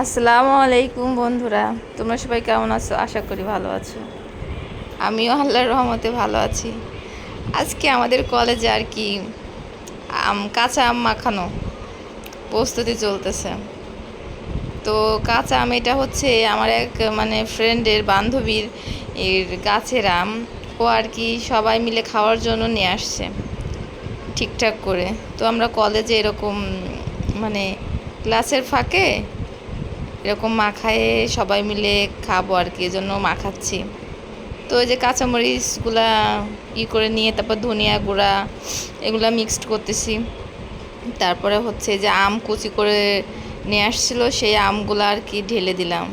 আসসালামু আলাইকুম বন্ধুরা, তোমরা সবাই কেমন আছো? আশা করি ভালো আছো। আমিও আল্লাহর রহমতে ভালো আছি। আজকে আমাদের কলেজে আর কি কাঁচা আম মাখানো প্রস্তুতি চলতেছে। তো কাঁচা আম এটা হচ্ছে আমার এক ফ্রেন্ডের বান্ধবীর গাছের আম। ও আর কি সবাই মিলে খাওয়ার জন্য নিয়ে আসছে ঠিকঠাক করে। তো আমরা কলেজে এরকম মানে ক্লাসের ফাঁকে এরকম মাখায়ে সবাই মিলে খাবো আর কি, এজন্য মাখাচ্ছি। তো ওই যে কাঁচামরিচগুলা করে নিয়ে তারপর ধনিয়া গুঁড়া এগুলা মিক্সড করতেছি। তারপরে হচ্ছে যে আম কুচি করে নিয়ে আসছিলো, সেই আমগুলা আর কি ঢেলে দিলাম।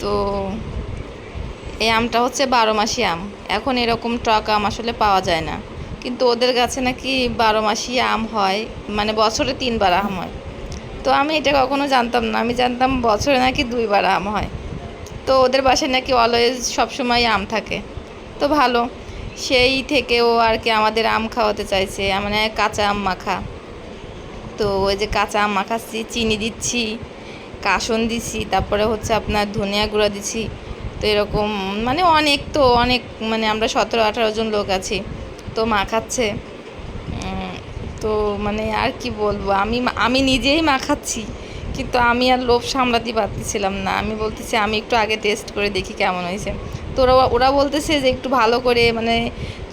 তো এই আমটা হচ্ছে 12 মাসি আম। এখন এরকম টক আম আসলে পাওয়া যায় না, কিন্তু ওদের কাছে নাকি 12 মাসি আম হয়, মানে বছরে 3বার আম হয়। তো আমি এটা কখনো জানতাম না, আমি জানতাম বছরে নাকি 2বার আম হয়। তো ওদের বাসায় নাকি অলওয়েজ সবসময় আম থাকে। তো ভালো, সেই থেকে ও আর কি আমাদের আম খাওয়াতে চাইছে, মানে কাঁচা আম মাখা। তো ওই যে কাঁচা আম মাখাচ্ছি, চিনি দিচ্ছি, কাসন দিছি, তারপরে হচ্ছে আপনার ধনিয়া গুঁড়া দিছি। তো এরকম অনেক আমরা 17-18 জন লোক আছি। তো মাখাচ্ছে। তো আর কি বলবো, আমি আমি নিজেই মাখাচ্ছি, কিন্তু আমি আর লোভ সামলাতে পারতেছিলাম না। আমি বলতেছি আমি একটু আগে টেস্ট করে দেখি কেমন হয়েছে। তো ওরা বলতেছে যে একটু ভালো করে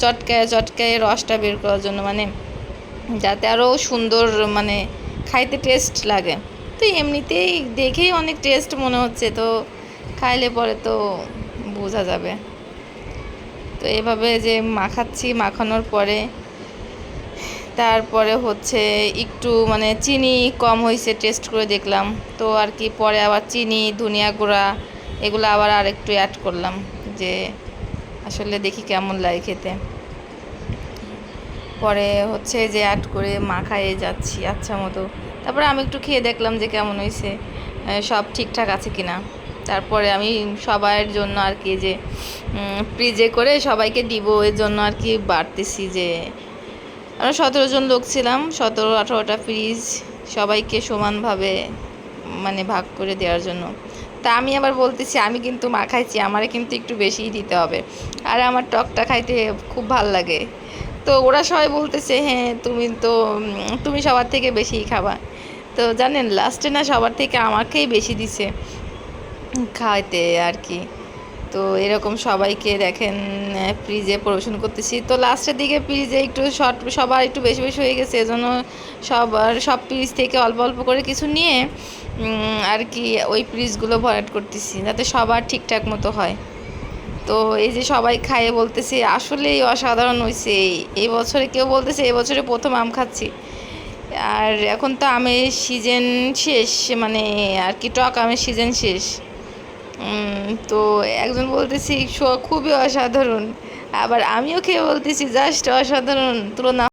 চটকায় চটকায় রসটা বের করার জন্য, যাতে আরও সুন্দর খাইতে টেস্ট লাগে। তো এমনিতেই দেখেই অনেক টেস্ট মনে হচ্ছে, তো খাইলে পরে তো বোঝা যাবে। তো এভাবে যে মাখাচ্ছি, মাখানোর পরে তারপরে হচ্ছে একটু চিনি কম হয়েছে টেস্ট করে দেখলাম। তো আর কি পরে আবার চিনি, ধনিয়া গুঁড়া এগুলো আবার আর একটু অ্যাড করলাম, যে আসলে দেখি কেমন লাগে খেতে। পরে হচ্ছে যে অ্যাড করে মাখায়ে যাচ্ছি আচ্ছা মতো। তারপরে আমি একটু খেয়ে দেখলাম যে কেমন হয়েছে, সব ঠিকঠাক আছে কিনা। তারপরে আমি সবার জন্য আর কি যে ফ্রিজে করে সবাইকে দিব, এর জন্য আর কি বাড়তেছি। যে আমরা 17 জন লোক ছিলাম, 17-18টা ফ্রিজ, সবাইকে সমানভাবে ভাগ করে দেওয়ার জন্য। তা আমি আবার বলতেছি আমি কিন্তু মাখাইছি, আমারে কিন্তু একটু বেশিই দিতে হবে, আর আমার টকটা খাইতে খুব ভাল লাগে। তো ওরা সবাই বলতেছে হ্যাঁ তুমি সবার থেকে বেশিই খাবা। তো জানেন লাস্টে না সবার থেকে আমাকেই বেশি দিছে খাইতে আর কি। তো এরকম সবাইকে দেখেন ফ্রিজে পরিবেশন করতেছি। তো লাস্টের দিকে ফ্রিজে একটু সবার একটু বেশি বেশি হয়ে গেছে, এজন্য সব ফ্রিজ থেকে অল্প অল্প করে কিছু নিয়ে আর কি ওই ফ্রিজগুলো ভরাট করতেছি, যাতে সবার ঠিকঠাক মতো হয়। তো এই যে সবাই খাইয়ে বলতেছে আসলেই অসাধারণ হয়েছে। এই বছরে কেউ বলতেছে এই বছরে প্রথম আম খাচ্ছি। আর এখন তো আমের সিজন শেষ, আর কি টক আমের সিজন শেষ। তো একজন বলতেছি খুবই অসাধারণ, আবার আমিও খেয়ে বলতেছি জাস্ট অসাধারণ, তুলনা